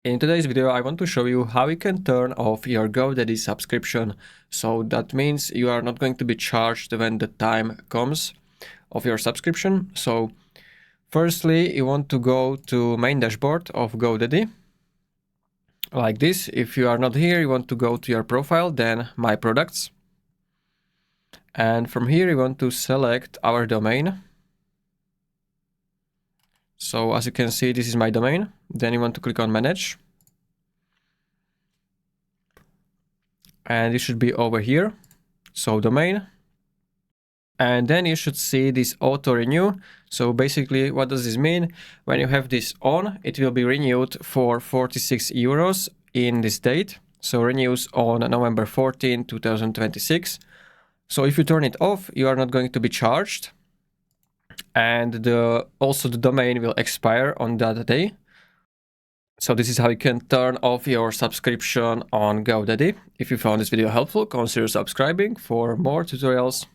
In today's video, I want to show you how you can turn off your GoDaddy subscription. So that means you are not going to be charged when the time comes of your subscription. So firstly, you want to go to main dashboard of GoDaddy like this. If you are not here, you want to go to your profile, then my products. And from here, you want to select our domain. So as you can see, this is my domain. Then you want to click on manage. And it should be over here. So domain. And then you should see this auto renew. So basically, what does this mean? When you have this on, it will be renewed for 46 euros in this date. So renews on November 14, 2026. So if you turn it off, you are not going to be charged. And also the domain will expire on that day. So this is how you can turn off your subscription on GoDaddy. If you found this video helpful, consider subscribing for more tutorials.